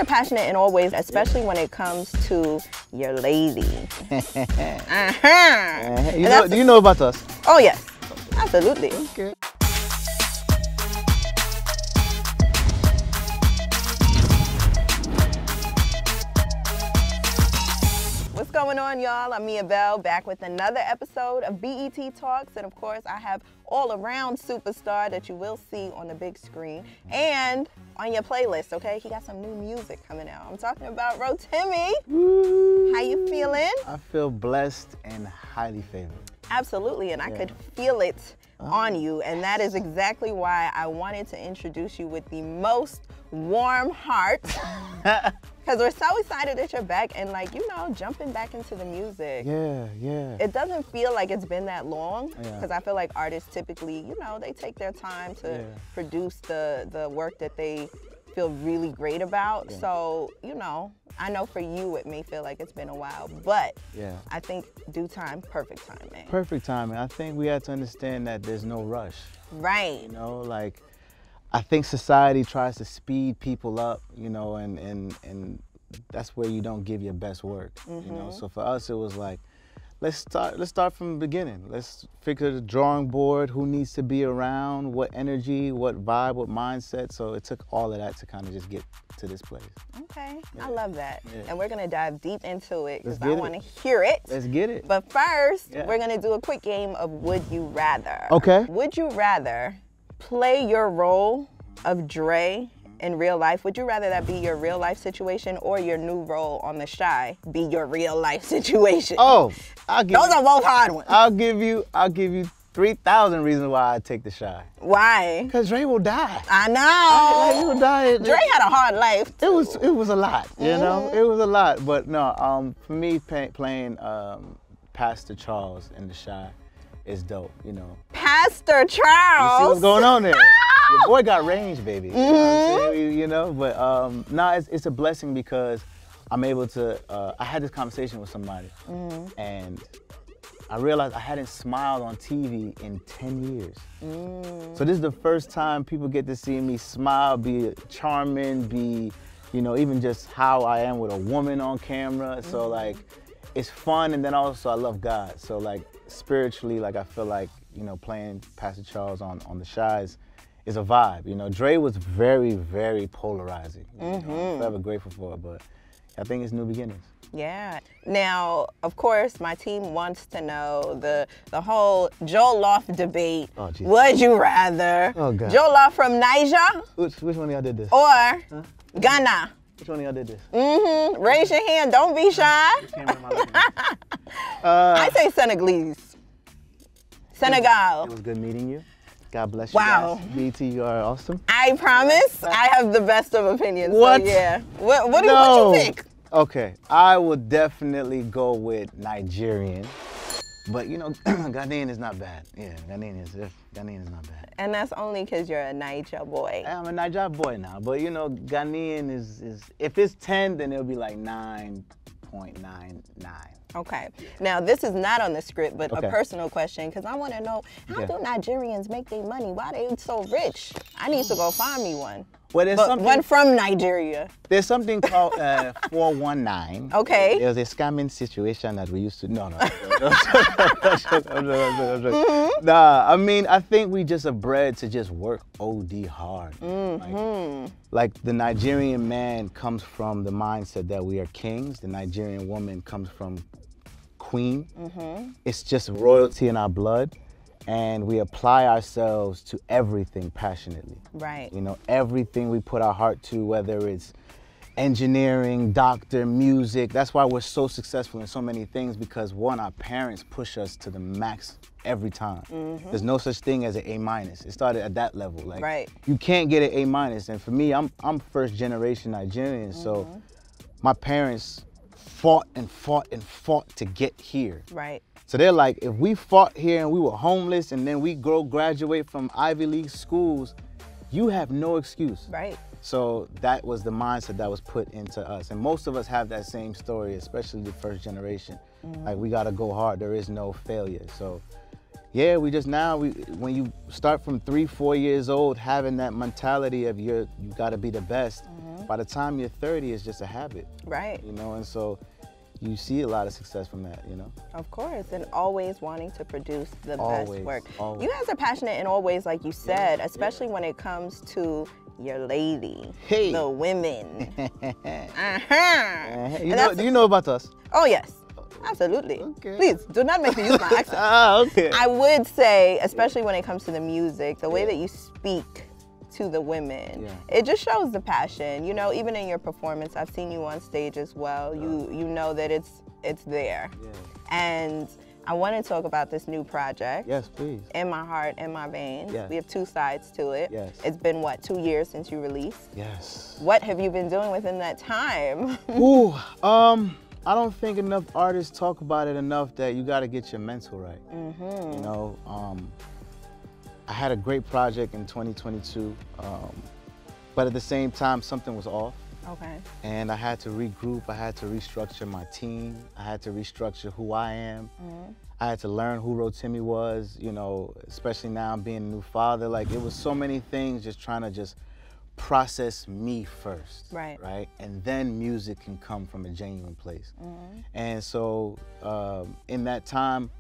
are passionate in all ways, especially when it comes to your lady. Do you know about us? Oh, yes. Absolutely. Okay. What's going on, y'all? I'm Mia Bell, back with another episode of BET Talks. And of course, I have all-around superstar that you will see on the big screen and on your playlist, okay? He got some new music coming out. I'm talking about Rotimi. How you feeling? I feel blessed and highly favored. Absolutely, and I could feel it on you, and that is exactly why I wanted to introduce you with the most warm heart. Because we're so excited that you're back and, like, you know, jumping back into the music. Yeah. It doesn't feel like it's been that long, because I feel like artists typically, you know, they take their time to produce the work that they feel really great about. So, you know, I know for you it may feel like it's been a while, but I think due time, perfect timing. Perfect timing. I think we have to understand that there's no rush. Right. You know, like, I think society tries to speed people up, you know, and that's where you don't give your best work, you know. So for us, it was like, let's start from the beginning. Let's figure the drawing board, who needs to be around, what energy, what vibe, what mindset. So it took all of that to kind of just get to this place. Okay, I love that. And we're gonna dive deep into it because I get want to hear it. Let's get it. But first, we're gonna do a quick game of Would You Rather. Okay. Would you rather play your role of Dre in real life? Would you rather that be your real life situation or your new role on The Chi be your real life situation? Oh, those are both hard ones. I'll give you 3,000 reasons why I take The Chi. Why? Because Dre will die. I know. He will die. Dre had a hard life. It was a lot, you know? It was a lot. But no, for me, playing Pastor Charles in The Chi is dope, you know. Pastor Charles? You see what's going on there? Your boy got range, baby. You know what I'm saying? You know? But no, it's a blessing because I'm able to, I had this conversation with somebody and I realized I hadn't smiled on TV in 10 years. So this is the first time people get to see me smile, be charming, be, you know, even just how I am with a woman on camera. So like, it's fun, and then also I love God. So like, spiritually, like I feel like, you know, playing Pastor Charles on The Chi is a vibe. You know, Dre was very, very polarizing. You know, I'm forever grateful for it, but I think it's new beginnings. Yeah. Now, of course, my team wants to know the whole Joe Loft debate. Oh, Jesus. Would you rather Joe Loft from Niger? Which one of y'all did this? Or Ghana? Which one of y'all did this? Raise your hand. Don't be shy. I say Senegalese. Senegal. It was good meeting you. God bless you. Wow. Guys. BT, you are awesome. I promise I have the best of opinions. What? So yeah. What do you think? Okay, I would definitely go with Nigerian. But you know, Ghanaian is not bad. Yeah, Ghanaian is not bad. And that's only because you're a Niger boy. I'm a Niger boy now, but you know, Ghanaian is if it's 10, then it'll be like 9.99. Okay. Now, this is not on the script, but a personal question, because I want to know, how do Nigerians make their money? Why are they so rich? I need to go find me one. Well, there's one from Nigeria. There's something called 419. Okay. There's a scamming situation that we used to. No. Nah, I mean, I think we just are bred to just work OD hard. Like the Nigerian man comes from the mindset that we are kings. The Nigerian woman comes from queen. It's just royalty in our blood. And we apply ourselves to everything passionately. Right. You know, everything we put our heart to, whether it's engineering, doctor, music. That's why we're so successful in so many things, because one, our parents push us to the max every time. There's no such thing as an A-. It started at that level. Like, you can't get an A-. And for me, I'm first generation Nigerian, so my parents fought and fought and fought to get here. Right. So they're like, if we fought here and we were homeless and then we graduate from Ivy League schools, you have no excuse. Right. So that was the mindset that was put into us. And most of us have that same story, especially the first generation. Like, we gotta go hard, there is no failure. So yeah, we just when you start from 3, 4 years old, having that mentality of you gotta be the best, by the time you're 30, it's just a habit. Right. You know, and so you see a lot of success from that, you know? Of course, and always wanting to produce the best work. Always. You guys are passionate in all ways, like you said, especially when it comes to your lady, the women. Do you know about us? Oh, yes. Absolutely. Okay. Please, do not make me use my accent. Okay. I would say, especially when it comes to the music, the way that you speak to the women, it just shows the passion. You know, even in your performance, I've seen you on stage as well. You know that it's there. Yeah. And I want to talk about this new project. Yes, please. In My Heart, In My Veins. Yes. We have 2 sides to it. Yes. It's been, what, 2 years since you released? Yes. What have you been doing within that time? Ooh, I don't think enough artists talk about it enough that you got to get your mental right. Mm-hmm. You know, I had a great project in 2022, but at the same time, something was off. Okay. And I had to regroup. I had to restructure my team. I had to restructure who I am. Mm-hmm. I had to learn who Rotimi was, you know, especially now being a new father. Like, it was so many things, just trying to just process me first, right? And then music can come from a genuine place. Mm-hmm. And so in that time,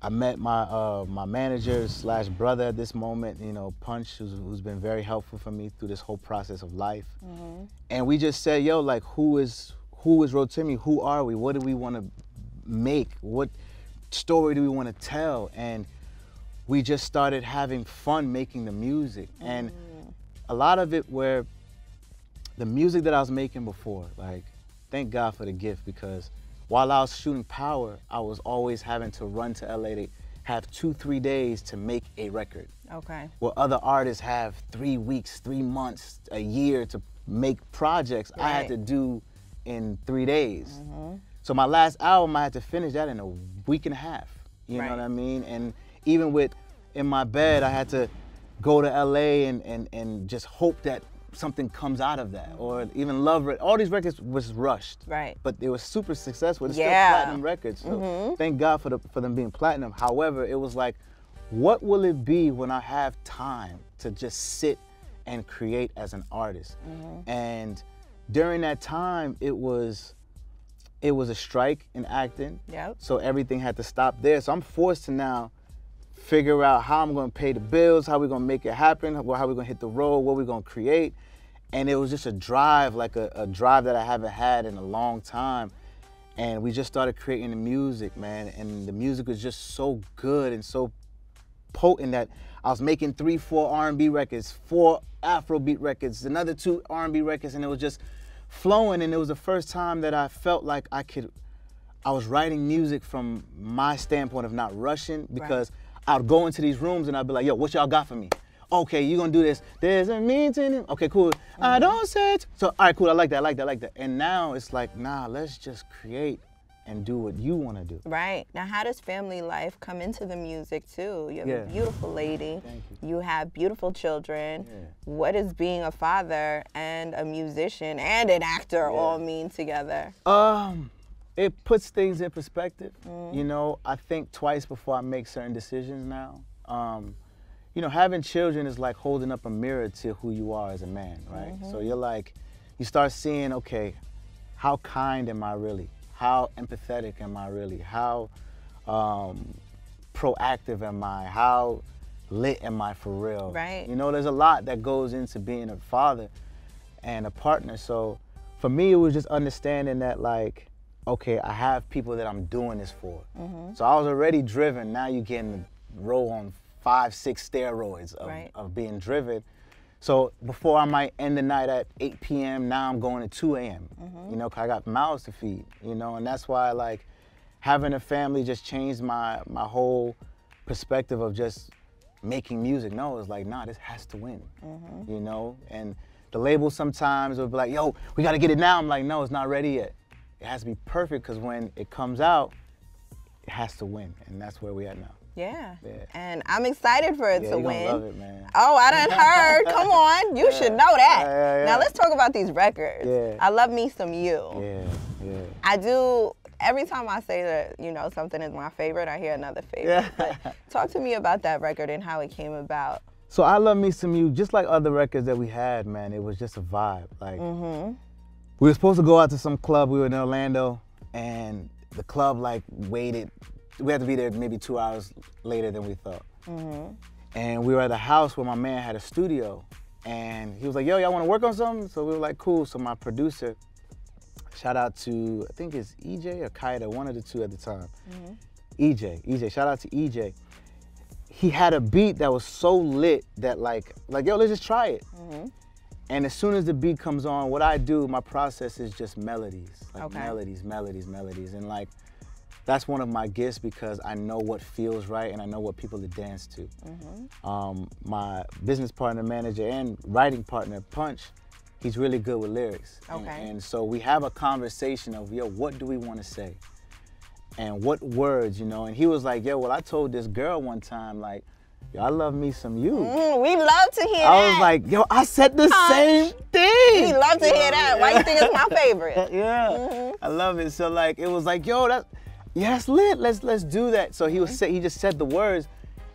I met my manager / brother at this moment, you know, Punch, who's been very helpful for me through this whole process of life. Mm-hmm. And we just said, yo, like, who is Rotimi? Who are we? What do we want to make? What story do we want to tell? And we just started having fun making the music. Mm-hmm. And a lot of it where the music that I was making before, like, thank God for the gift, because while I was shooting Power, I was always having to run to LA to have 2-3 days to make a record. Okay. Where other artists have 3 weeks, 3 months, a year to make projects, I had to do in 3 days. Mm-hmm. So my last album, I had to finish that in a week and a half. You know what I mean? And even with In My Bed, I had to go to LA and just hope that something comes out of that. Or even Love It. All these records was rushed. Right. But they were super successful. They're still platinum records. So thank God for them being platinum. However, it was like, what will it be when I have time to just sit and create as an artist? And during that time, it was a strike in acting. Yep. So everything had to stop there. So I'm forced to now figure out how I'm gonna pay the bills, how we're gonna make it happen, how we're gonna hit the road, what we're gonna create. And it was just a drive, like a drive that I haven't had in a long time. And we just started creating the music, man. And the music was just so good and so potent that I was making 3-4 R&B records, 4 Afrobeat records, another 2 R&B records, and it was just flowing. And it was the first time that I felt like I was writing music from my standpoint of not rushing, because I'd go into these rooms and I'd be like, yo, what y'all got for me? Okay, you gonna do this. There's a meeting. Okay, cool. I don't say it. So, all right, cool, I like that, I like that, I like that. And now it's like, nah, let's just create and do what you wanna do. Right. Now, how does family life come into the music too? You have a beautiful lady. Thank you. You have beautiful children. Yeah. What does being a father and a musician and an actor all mean together? It puts things in perspective. You know, I think twice before I make certain decisions now. You know, having children is like holding up a mirror to who you are as a man, right? So you're like, you start seeing, okay, how kind am I really? How empathetic am I really? How proactive am I? How lit am I for real? Right. You know, there's a lot that goes into being a father and a partner. So for me, it was just understanding that, like, okay, I have people that I'm doing this for. So I was already driven. Now you're getting to roll on 5-6 steroids of being driven. So before I might end the night at 8 p.m., now I'm going at 2 a.m., you know, because I got mouths to feed, you know, and that's why, like, having a family just changed my whole perspective of just making music. No, it's like, nah, this has to win, you know, and the label sometimes will be like, yo, we got to get it now. I'm like, no, it's not ready yet. It has to be perfect, because when it comes out, it has to win, and that's where we're at now. Yeah. And I'm excited for it to win. You're gonna love it, man. Oh, I done heard. Come on. You should know that. Now let's talk about these records. I love me some you. I do, every time I say that, you know, something is my favorite, I hear another favorite. But talk to me about that record and how it came about. So I Love Me Some You, just like other records that we had, man, it was just a vibe. Like, we were supposed to go out to some club. We were in Orlando, and the club like waited. We had to be there maybe 2 hours later than we thought. And we were at a house where my man had a studio, and he was like, yo, y'all want to work on something? So we were like, cool. So my producer, shout out to, I think it's EJ or Kaida, one of the two at the time. EJ, shout out to EJ. He had a beat that was so lit that like yo, let's just try it. And as soon as the beat comes on, what I do, my process is just melodies, like melodies. And like, that's one of my gifts because I know what feels right and I know what people to dance to. My business partner, manager, and writing partner, Punch, he's really good with lyrics. And so we have a conversation of, yo, what do we want to say? And what words, you know? And he was like, yo, well, I told this girl one time, like, yo, I love me some you. We love to hear that. I was like, yo, I said the same thing. We love to hear that. Why you think it's my favorite? I love it. So like, it was like, yo, that's lit. Let's do that. So he just said the words,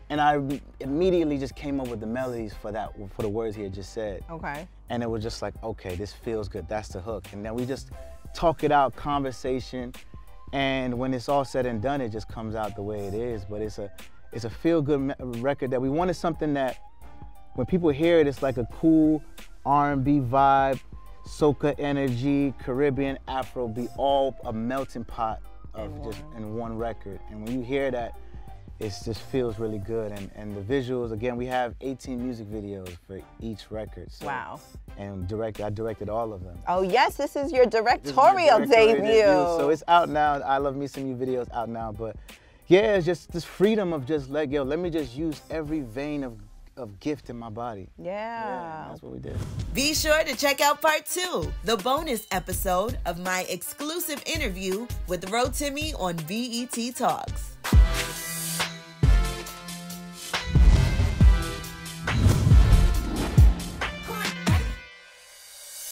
and I immediately just came up with the melodies for the words he had just said. And it was just like, okay, this feels good. That's the hook. And then we just talk it out, conversation. And when it's all said and done, it just comes out the way it is. But it's a feel-good record that we wanted something that when people hear it, it's like a cool R&B vibe, soca energy, Caribbean, Afrobeat, all a melting pot of just in one record. And when you hear that, it just feels really good. And the visuals, again, we have 18 music videos for each record. So, wow. And I directed all of them. Oh yes, this is your directorial debut. So it's out now. I Love Me Some You videos out now. But yeah, it's just this freedom of just let me just use every vein of gift in my body. Yeah, that's what we did. Be sure to check out part 2, the bonus episode of my exclusive interview with Rotimi on BET Talks.